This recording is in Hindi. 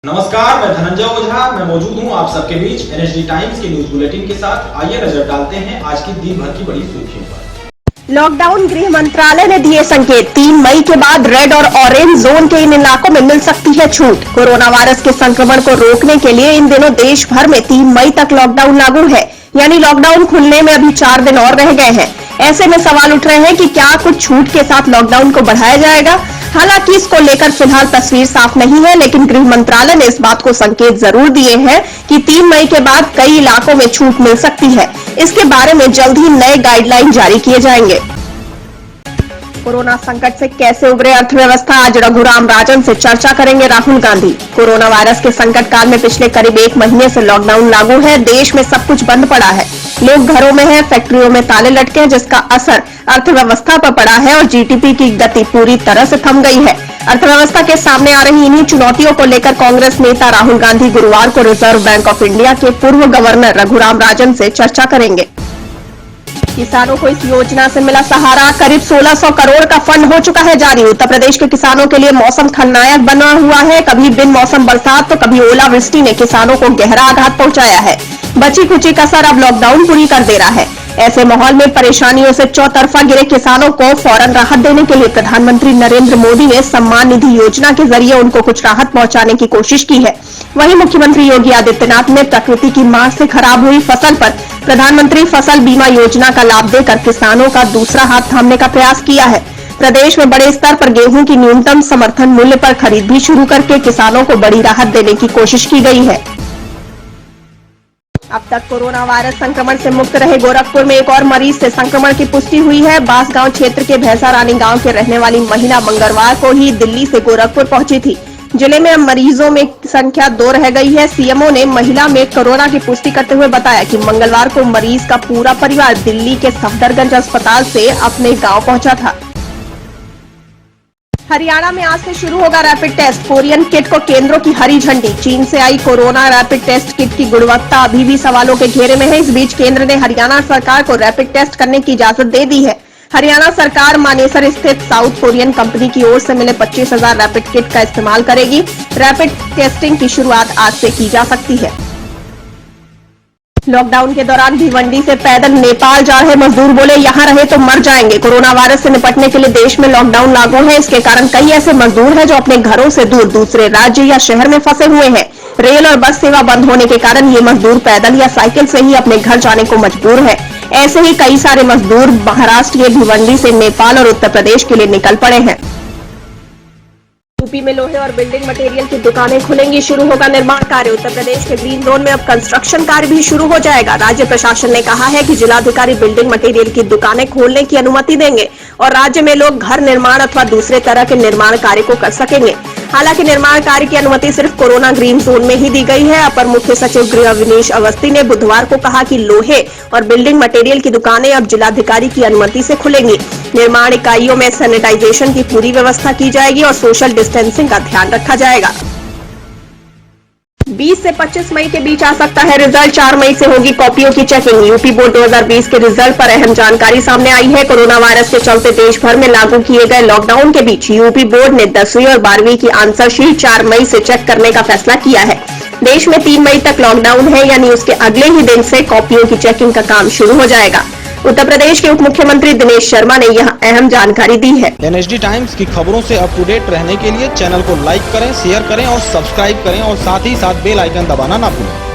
नमस्कार, मैं धनंजय ओझा। मैं मौजूद हूं आप सबके बीच एनएसडी टाइम्स के न्यूज बुलेटिन के साथ। आइए नजर डालते हैं आज की दिन भर की बड़ी सुर्खियों पर। लॉकडाउन, गृह मंत्रालय ने दिए संकेत। 3 मई के बाद रेड और ऑरेंज जोन के इन इलाकों में मिल सकती है छूट। कोरोना वायरस के संक्रमण को रोकने के लिए इन दिनों देश भर में 3 मई तक लॉकडाउन लागू है, यानी लॉकडाउन खुलने में अभी 4 दिन और रह गए हैं। ऐसे में सवाल उठ रहे हैं कि क्या कुछ छूट के साथ लॉकडाउन को बढ़ाया जाएगा। हालांकि इसको लेकर फिलहाल तस्वीर साफ नहीं है, लेकिन गृह मंत्रालय ने इस बात को संकेत जरूर दिए हैं कि 3 मई के बाद कई इलाकों में छूट मिल सकती है। इसके बारे में जल्द ही नए गाइडलाइन जारी किए जाएंगे। कोरोना संकट से कैसे उबरे अर्थव्यवस्था, आज रघुराम राजन से चर्चा करेंगे राहुल गांधी। कोरोना वायरस के संकट काल में पिछले करीब 1 महीने से लॉकडाउन लागू है। देश में सब कुछ बंद पड़ा है, लोग घरों में हैं, फैक्ट्रियों में ताले लटके हैं, जिसका असर अर्थव्यवस्था पर पड़ा है और जीडीपी की गति पूरी तरह से थम गई है। अर्थव्यवस्था के सामने आ रही इन्हीं चुनौतियों को लेकर कांग्रेस नेता राहुल गांधी गुरुवार को रिजर्व बैंक ऑफ इंडिया के पूर्व गवर्नर रघुराम राजन से चर्चा करेंगे। किसानों को इस योजना से मिला सहारा, करीब 1600 करोड़ का फंड हो चुका है जारी। उत्तर प्रदेश के किसानों के लिए मौसम खलनायक बना हुआ है। कभी बिन मौसम बरसात तो कभी ओलावृष्टि ने किसानों को गहरा आघात पहुंचाया है। बची खुची कसर अब लॉकडाउन पूरी कर दे रहा है। ऐसे माहौल में परेशानियों से चौतरफा गिरे किसानों को फौरन राहत देने के लिए प्रधानमंत्री नरेंद्र मोदी ने सम्मान निधि योजना के जरिए उनको कुछ राहत पहुंचाने की कोशिश की है। वहीं मुख्यमंत्री योगी आदित्यनाथ ने प्रकृति की मार से खराब हुई फसल पर प्रधानमंत्री फसल बीमा योजना का लाभ देकर किसानों का दूसरा हाथ थामने का प्रयास किया है। प्रदेश में बड़े स्तर पर गेहूं की न्यूनतम समर्थन मूल्य पर खरीद भी शुरू करके किसानों को बड़ी राहत देने की कोशिश की गई है। अब तक कोरोना वायरस संक्रमण से मुक्त रहे गोरखपुर में एक और मरीज से संक्रमण की पुष्टि हुई है। बांसगांव क्षेत्र के भैंसा रानी गांव के रहने वाली महिला मंगलवार को ही दिल्ली से गोरखपुर पहुंची थी। जिले में अब मरीजों में संख्या 2 रह गई है। सीएमओ ने महिला में कोरोना की पुष्टि करते हुए बताया कि मंगलवार को मरीज का पूरा परिवार दिल्ली के सफदरगंज अस्पताल से अपने गाँव पहुंचा था। हरियाणा में आज से शुरू होगा रैपिड टेस्ट। कोरियन किट को केंद्रों की हरी झंडी। चीन से आई कोरोना रैपिड टेस्ट किट की गुणवत्ता अभी भी सवालों के घेरे में है। इस बीच केंद्र ने हरियाणा सरकार को रैपिड टेस्ट करने की इजाजत दे दी है। हरियाणा सरकार मानेसर स्थित साउथ कोरियन कंपनी की ओर से मिले 25,000 रैपिड किट का इस्तेमाल करेगी। रैपिड टेस्टिंग की शुरुआत आज से की जा सकती है। लॉकडाउन के दौरान भिवंडी से पैदल नेपाल जा रहे मजदूर बोले, यहां रहे तो मर जाएंगे। कोरोना वायरस से निपटने के लिए देश में लॉकडाउन लागू है। इसके कारण कई ऐसे मजदूर हैं जो अपने घरों से दूर दूसरे राज्य या शहर में फंसे हुए हैं। रेल और बस सेवा बंद होने के कारण ये मजदूर पैदल या साइकिल से ही अपने घर जाने को मजबूर है। ऐसे ही कई सारे मजदूर महाराष्ट्र के भिवंडी से नेपाल और उत्तर प्रदेश के लिए निकल पड़े हैं। यूपी में लोहे और बिल्डिंग मटेरियल की दुकानें खुलेंगी, शुरू होगा निर्माण कार्य। उत्तर प्रदेश के ग्रीन जोन में अब कंस्ट्रक्शन कार्य भी शुरू हो जाएगा। राज्य प्रशासन ने कहा है कि जिलाधिकारी बिल्डिंग मटेरियल की दुकानें खोलने की अनुमति देंगे और राज्य में लोग घर निर्माण अथवा दूसरे तरह के निर्माण कार्य को कर सकेंगे। हालांकि निर्माण कार्य की अनुमति सिर्फ कोरोना ग्रीन जोन में ही दी गई है। अपर मुख्य सचिव गृह अविनीश अवस्थी ने बुधवार को कहा कि लोहे और बिल्डिंग मटेरियल की दुकानें अब जिलाधिकारी की अनुमति से खुलेंगी। निर्माण इकाइयों में सैनिटाइजेशन की पूरी व्यवस्था की जाएगी और सोशल डिस्टेंसिंग का ध्यान रखा जाएगा। 20 से 25 मई के बीच आ सकता है रिजल्ट। 4 मई से होगी कॉपियों की चेकिंग। यूपी बोर्ड 2020 के रिजल्ट पर अहम जानकारी सामने आई है। कोरोना वायरस के चलते देश भर में लागू किए गए लॉकडाउन के बीच यूपी बोर्ड ने 10वीं और 12वीं की आंसर शीट 4 मई से चेक करने का फैसला किया है। देश में 3 मई तक लॉकडाउन है, यानी उसके अगले ही दिन से कॉपियों की चेकिंग का काम शुरू हो जाएगा। उत्तर प्रदेश के उप मुख्यमंत्री दिनेश शर्मा ने यह अहम जानकारी दी है। एनएसडी टाइम्स की खबरों से अप टू डेट रहने के लिए चैनल को लाइक करें, शेयर करें और सब्सक्राइब करें और साथ ही साथ बेल आइकन दबाना ना भूलें।